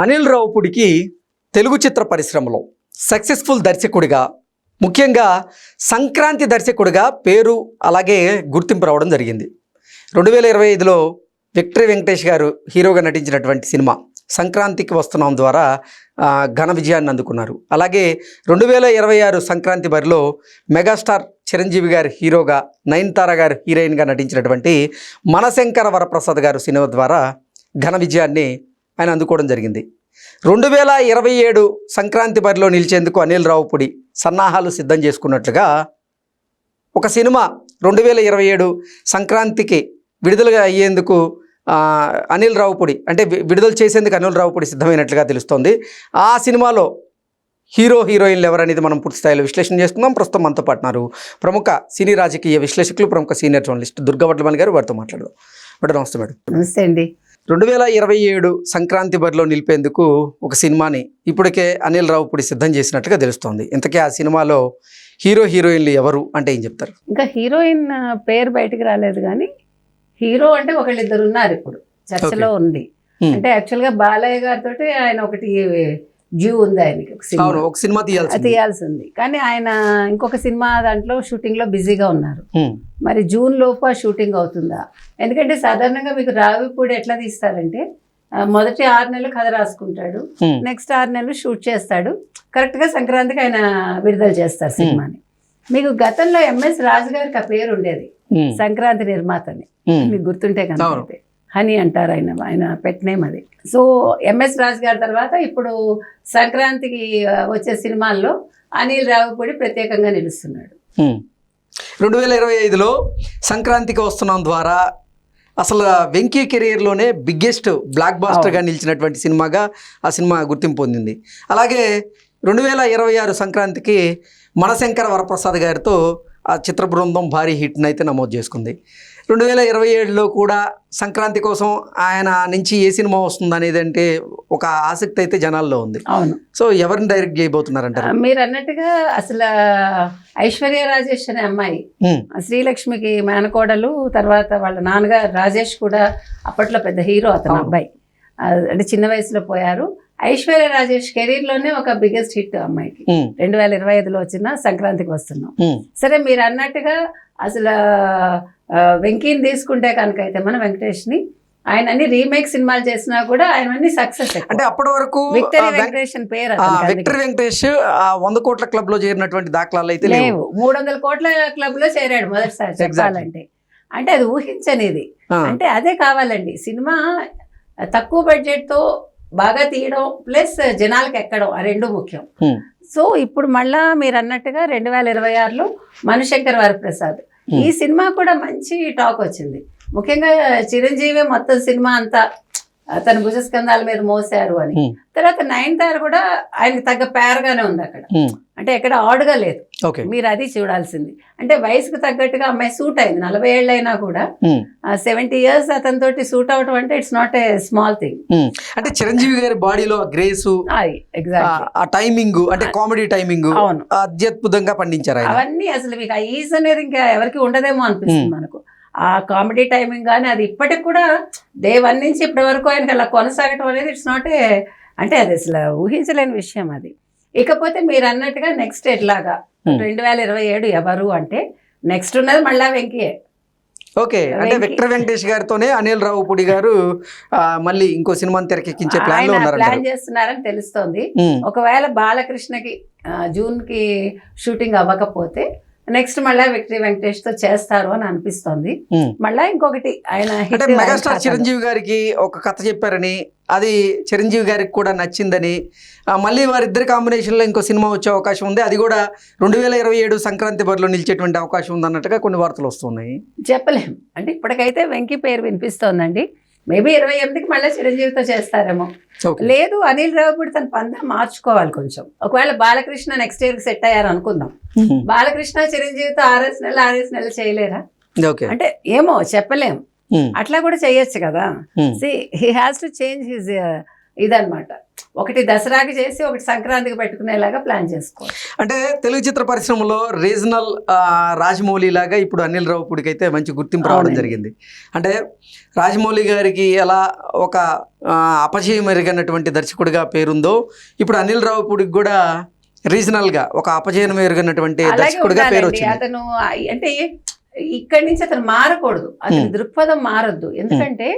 అనిల్ రావుపుడికి తెలుగు చిత్ర పరిశ్రమలో సక్సెస్ఫుల్ దర్శకుడిగా, ముఖ్యంగా సంక్రాంతి దర్శకుడిగా పేరు అలాగే గుర్తింపు రావడం జరిగింది. 2025లో విక్టరీ వెంకటేష్ గారు హీరోగా నటించినటువంటి సినిమా సంక్రాంతికి వస్తున్నాం ద్వారా ఘన విజయాన్ని అందుకున్నారు. అలాగే 2026 సంక్రాంతి బరిలో మెగాస్టార్ చిరంజీవి గారు హీరోగా, నయనతార గారు హీరోయిన్గా నటించినటువంటి మనశంకర వరప్రసాద్ గారు సినిమా ద్వారా ఘన విజయాన్ని ఆయన అందుకోవడం జరిగింది. 2027 సంక్రాంతి బరిలో నిలిచేందుకు అనిల్ రావుపుడి సన్నాహాలు సిద్ధం చేసుకున్నట్లుగా ఒక సినిమా 2027 సంక్రాంతికి విడుదల అయ్యేందుకు అనిల్ రావుపుడి అంటే విడుదల చేసేందుకు అనిల్ రావుపుడి సిద్ధమైనట్లుగా తెలుస్తోంది. ఆ సినిమాలో హీరోయిన్లు ఎవరనేది మనం పూర్తి స్థాయిలో విశ్లేషణ చేసుకుందాం. ప్రస్తుతం మనతో పాటున్నారు ప్రముఖ సినీ రాజకీయ విశ్లేషకులు, ప్రముఖ సీనియర్ జర్నలిస్ట్ దుర్గా వడ్లమణి గారు. వారితో మాట్లాడదాం. మేడం నమస్తే. మేడం నమస్తే అండి. 2027 సంక్రాంతి బరిలో నిలిపేందుకు ఒక సినిమాని ఇప్పటికే అనిల్ రావుపుడి సిద్ధం చేసినట్లుగా తెలుస్తోంది. ఇంతకీ ఆ సినిమాలో హీరోయిన్లు ఎవరు అంటే ఏం చెప్తారు? ఇంకా హీరోయిన్ పేరు బయటకు రాలేదు, కానీ హీరో అంటే ఒకళ్ళిద్దరు ఉన్నారు ఇప్పుడు చర్చలో ఉంది. అంటే యాక్చువల్గా బాలయ్య గారితో ఆయన ఒకటి డ్యూ ఉంది, ఆయనకి ఒక సినిమా తీయాల్సి ఉంది. కానీ ఆయన ఇంకొక సినిమా దాంట్లో షూటింగ్ లో బిజీగా ఉన్నారు. మరి జూన్ లోపు ఆ షూటింగ్ అవుతుందా? ఎందుకంటే సాధారణంగా మీకు రావిపూడి ఎట్లా తీస్తారంటే మొదటి 6 నెలలు కథ రాసుకుంటాడు, నెక్స్ట్ 6 నెలలు షూట్ చేస్తాడు, కరెక్ట్ గా సంక్రాంతికి ఆయన విడుదల చేస్తారు సినిమాని. మీకు గతంలో ఎంఎస్ రాజు గారికి ఆ పేరు ఉండేది, సంక్రాంతి నిర్మాతని. మీకు గుర్తుంటే కనుక హనీ అంటారు ఆయన పెట్ నేమ్ అది. సో ఎంఎస్ రాజు గారి తర్వాత ఇప్పుడు సంక్రాంతికి వచ్చే సినిమాల్లో అనిల్ రావుపూడి ప్రత్యేకంగా నిలుస్తున్నాడు. 2025లో సంక్రాంతికి వస్తున్నాం ద్వారా అసలు వెంకీ కెరీర్లోనే బిగ్గెస్ట్ బ్లాక్ బాస్టర్గా నిలిచినటువంటి సినిమాగా ఆ సినిమా గుర్తింపు పొందింది. అలాగే 2026 సంక్రాంతికి మనశంకర వరప్రసాద్ గారితో ఆ చిత్ర బృందం భారీ హిట్ని అయితే నమోదు చేసుకుంది. 2027లో కూడా సంక్రాంతి కోసం ఆయన నుంచి ఏ సినిమా వస్తుంది అనేది అంటే ఒక ఆసక్తి అయితే జనాల్లో ఉంది. అవును. సో ఎవరిని డైరెక్ట్ చేయబోతున్నారంటారు? మీరు అన్నట్టుగా అసలు ఐశ్వర్య రాజేష్ అనే అమ్మాయి శ్రీలక్ష్మికి మేనకోడలు, తర్వాత వాళ్ళ నాన్నగారు రాజేష్ కూడా అప్పట్లో పెద్ద హీరో, అతను అబ్బాయి అంటే చిన్న వయసులో పోయారు. ఐశ్వర్య రాజేష్ కెరీర్ లోనే ఒక బిగ్గెస్ట్ హిట్ అమ్మాయికి 2025లో వచ్చిన సంక్రాంతికి వస్తున్నాం. సరే, మీరు అన్నట్టుగా అసలు వెంకీని తీసుకుంటే కనుక అయితే మన వెంకటేష్ని ఆయన అన్ని రీమేక్ సినిమాలు చేసినా కూడా ఆయన అన్ని సక్సెస్. అంటే అప్పటి వరకు విక్టరీ వెంకటేష్ పేరు, విక్టరీ వెంకటేష్ 100 కోట్ల క్లబ్ లో చేరినటువంటి దాఖలాలు అయితే లేవు. 300 కోట్ల క్లబ్ లో చేరాడు మొదటిసారి చెప్పాలంటే. అంటే అది ఊహించనిది. అంటే అదే కావాలండి, సినిమా తక్కువ బడ్జెట్ తో బాగా తీయడం ప్లస్ జనాలకు ఎక్కడం, ఆ రెండు ముఖ్యం. సో ఇప్పుడు మళ్ళా మీరు అన్నట్టుగా 2026లో మనశంకర్ వరప్రసాద్ ఈ సినిమా కూడా మంచి టాక్ వచ్చింది. ముఖ్యంగా చిరంజీవి మొత్తం సినిమా అంతా తన భుజస్కంధాల మీద మోసారు అని. తర్వాత నయనతార కూడా ఆయనకి తగ్గ పేరగానే ఉంది అక్కడ, అంటే ఎక్కడ ఆడుగా లేదు. మీరు అది చూడాల్సింది. అంటే వయసుకు తగ్గట్టుగా అమ్మాయి సూట్ అయింది. 40 ఏళ్ళు అయినా కూడా 70 years అతనితోటి సూట్ అవటం అంటే it's not a small thing. అంటే చిరంజీవి గారి బాడీలో గ్రేస్, ఆ టైమింగ్, అంటే కామెడీ టైమింగ్ అత్యద్భుతంగా పండించారు. అవన్నీ అసలు మీకు ఆ ఈజ్ అనేది ఇంకా ఎవరికి ఉండదేమో అనిపిస్తుంది మనకు. ఆ కామెడీ టైమింగ్ కానీ అది ఇప్పటికి కూడా డే 1 నుంచి ఇప్పటి వరకు ఆయనకి అలా కొనసాగటం అనేది ఇట్స్ నాట్ ఏ, అంటే అది అసలు ఊహించలేని విషయం అది. ఇకపోతే మీరు అన్నట్టుగా నెక్స్ట్ ఎట్లాగా 2027 ఎవరు అంటే నెక్స్ట్ ఉన్నది మళ్ళా వెంకయ్యే. ఓకే, అంటే విక్టరీ వెంకటేష్ గారితోనే అనిల్ రావుపుడి గారు మళ్ళీ ఇంకో సినిమాని తెరకెక్కించే ప్లాన్ చేస్తున్నారని తెలుస్తోంది. ఒకవేళ బాలకృష్ణకి జూన్ కి షూటింగ్ అవ్వకపోతే నెక్స్ట్ మళ్ళీ విక్టరీ వెంకటేష్ తో చేస్తారు అని అనిపిస్తోంది. మళ్ళా ఇంకొకటి ఆయన మెగాస్టార్ చిరంజీవి గారికి ఒక కథ చెప్పారని, అది చిరంజీవి గారికి కూడా నచ్చిందని, మళ్ళీ వారిద్దరి కాంబినేషన్ లో ఇంకో సినిమా వచ్చే అవకాశం ఉంది. అది కూడా 2027 సంక్రాంతి బరిలో నిలిచేటువంటి అవకాశం ఉంది అన్నట్టుగా కొన్ని వార్తలు వస్తున్నాయి. చెప్పలేం. అంటే ఇప్పటికైతే వెంకీ పేరు వినిపిస్తోందండి. మేబీ 28కి మళ్ళీ చిరంజీవితో చేస్తారేమో. లేదు, అనిల్ రావుపూడి తన పందా మార్చుకోవాలి కొంచెం. ఒకవేళ బాలకృష్ణ నెక్స్ట్ ఇయర్ కి సెట్ అయ్యారు అనుకుందాం, బాలకృష్ణ చిరంజీవితో 6 నెలలు చేయలేరా? అంటే ఏమో చెప్పలేం. అట్లా కూడా చేయొచ్చు కదా. He has to change his ఇదనమాట. ఒకటి దసరాకి చేసి ఒకటి సంక్రాంతికి పెట్టుకునేలాగా ప్లాన్ చేసుకోవచ్చు. అంటే తెలుగు చిత్ర పరిశ్రమలో రీజనల్ రాజమౌళి లాగా ఇప్పుడు అనిల్ రావిపూడికి అయితే మంచి గుర్తింపు రావడం అవునండి. జరిగింది. అంటే రాజమౌళి గారికి ఎలా ఒక అపజయం ఎరిగినటువంటి దర్శకుడిగా పేరుందో, ఇప్పుడు అనిల్ రావిపూడికి కూడా రీజనల్గా ఒక అపజయం ఎరిగినటువంటి అలాగే దర్శకుడిగా పేరు ఉండాలండి. వచ్చింది. అతను అంటే ఇక్కడి నుంచి అతను మారకూడదు, అతని దృక్పథం మారొద్దు. ఎందుకంటే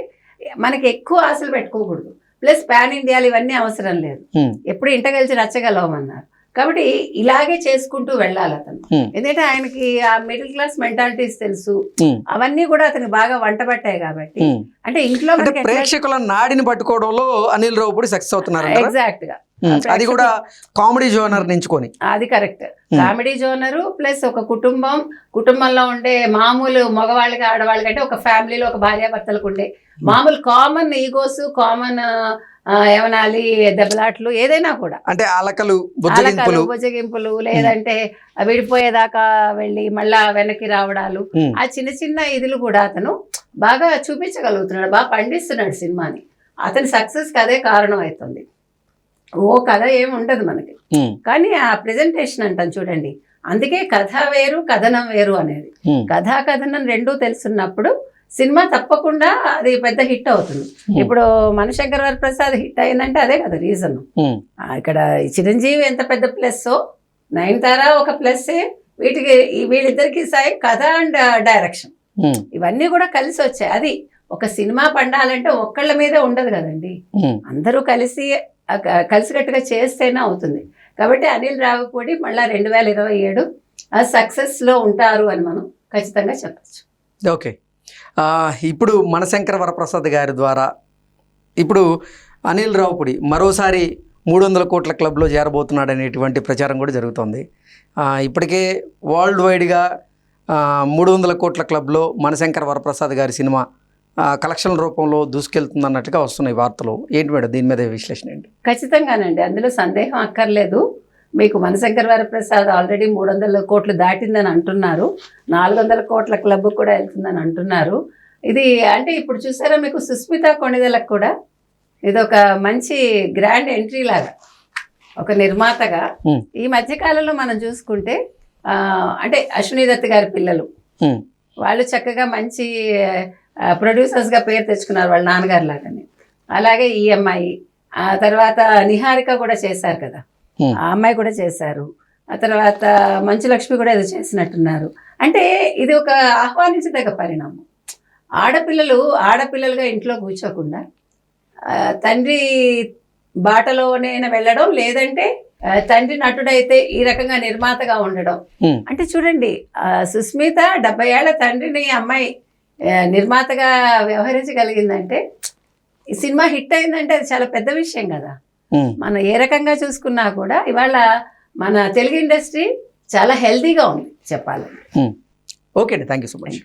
మనకి ఎక్కువ ఆశలు పెట్టుకోకూడదు. ప్లస్ పాన్ ఇండియాలు ఇవన్నీ అవసరం లేదు. ఉమ్, ఎప్పుడు ఇంట కలిసి రచ్చగలవమన్నారు. కాబట్టి ఇలాగే చేసుకుంటూ వెళ్ళాలి అతను. ఉమ్, ఎందుకంటే ఆయనకి ఆ మిడిల్ క్లాస్ మెంటాలిటీస్ తెలుసు, ఉమ్, అవన్నీ కూడా అతనికి బాగా వంట పట్టాయి. కాబట్టి ఉమ్. అంటే ఇంట్లో అంటే ప్రేక్షకుల నాడిని పట్టుకోవడంలో అనిల్ రావిపూడి సక్సెస్ అవుతున్నారు. ఎగ్జాక్ట్ గా అది కూడా కామెడీ జోనర్ ఎంచుకొని. అది కరెక్ట్. కామెడీ జోనరు ప్లస్ ఒక కుటుంబంలో ఉండే మామూలు మగవాళ్ళకి ఆడవాళ్ళకి, అంటే ఒక ఫ్యామిలీలో ఒక భార్యాభర్తలకు ఉండే మామూలు కామన్ ఈగోస్, కామన్ ఏమనాలి దెబ్బలాట్లు, ఏదైనా కూడా అంటే అలకలు, అలకలు, బుజ్జగింపులు, లేదంటే విడిపోయేదాకా వెళ్ళి మళ్ళా వెనక్కి రావడాలు, ఉమ్, ఆ చిన్న చిన్న ఇదిలు కూడా అతను బాగా చూపించగలుగుతున్నాడు, బాగా పండిస్తున్నాడు సినిమాని. అతని సక్సెస్కి అదే కారణం అవుతుంది. ఓ కథ ఏమి ఉండదు మనకి, ఉమ్, కానీ ఆ ప్రెజెంటేషన్ అంటాం చూడండి, అందుకే కథ వేరు కథనం వేరు అనేది. ఉమ్, కథా కథనం రెండూ తెలుసున్నప్పుడు సినిమా తప్పకుండా అది పెద్ద హిట్ అవుతుంది. ఇప్పుడు మనశంకర్ వరప్రసాద్ హిట్ అయిందంటే అదే కదా రీజన్. ఉమ్, ఇక్కడ ఈ చిరంజీవి ఎంత పెద్ద ప్లస్, నయనతార ఒక ప్లస్సే. వీళ్ళిద్దరికి సాయి కథ అండ్ డైరెక్షన్, ఉమ్, ఇవన్నీ కూడా కలిసి వచ్చాయి. అది ఒక సినిమా పండాలంటే ఒక్కళ్ళ మీదే ఉండదు కదండి, ఉమ్. అందరూ కలిసికట్టుగా చేస్తేనే అవుతుంది. కాబట్టి అనిల్ రావిపూడి మళ్ళీ 2027 సక్సెస్లో ఉంటారు అని మనం ఖచ్చితంగా చెప్పచ్చు. ఓకే. ఇప్పుడు మనశంకర వరప్రసాద్ గారి ద్వారా ఇప్పుడు అనిల్ రావిపూడి మరోసారి 300 కోట్ల క్లబ్లో చేరబోతున్నాడు అనేటువంటి ప్రచారం కూడా జరుగుతోంది. ఇప్పటికే వరల్డ్ వైడ్గా 300 కోట్ల క్లబ్లో మనశంకర వరప్రసాద్ గారి సినిమా కలెక్షన్ రూపంలో దూసుకెళ్తుందన్నట్టుగా వస్తున్నాయి వార్తలు. ఏంటి మేడం దీని మీద విశ్లేషణ ఏంటి? ఖచ్చితంగానండి, అందులో సందేహం అక్కర్లేదు. మీకు మనశంకర్ వరప్రసాద్ ఆల్రెడీ 300 కోట్లు దాటిందని అంటున్నారు, 400 కోట్ల క్లబ్ కూడా వెళ్తుందని అంటున్నారు. ఇది అంటే ఇప్పుడు చూసారా, మీకు సుస్మితా కొణిదెలకు కూడా ఇది ఒక మంచి గ్రాండ్ ఎంట్రీ లాగా, ఒక నిర్మాతగా. ఈ మధ్యకాలంలో మనం చూసుకుంటే అంటే అశ్విని దత్ గారి పిల్లలు వాళ్ళు చక్కగా మంచి ప్రొడ్యూసర్స్గా పేరు తెచ్చుకున్నారు వాళ్ళ నాన్నగారు లాగానే. అలాగే ఈ అమ్మాయి, ఆ తర్వాత నిహారిక కూడా చేశారు కదా, ఆ అమ్మాయి కూడా చేశారు. ఆ తర్వాత మంచు లక్ష్మి కూడా ఏదో చేసినట్టున్నారు. అంటే ఇది ఒక ఆహ్వానించదగ్గ పరిణామం. ఆడపిల్లలుగా ఇంట్లో కూర్చోకుండా తండ్రి బాటలోనే వెళ్ళడం, లేదంటే తండ్రి నటుడైతే ఈ రకంగా నిర్మాతగా ఉండడం. అంటే చూడండి, సుస్మిత 70 ఏళ్ల తండ్రిని అమ్మాయి నిర్మాతగా వ్యవహరించగలిగిందంటే, ఈ సినిమా హిట్ అయిందంటే అది చాలా పెద్ద విషయం కదా. మనం ఏ రకంగా చూసుకున్నా కూడా ఇవాళ మన తెలుగు ఇండస్ట్రీ చాలా హెల్తీగా ఉంది చెప్పాలి. ఓకే అండి, థ్యాంక్ యూ సో మచ్.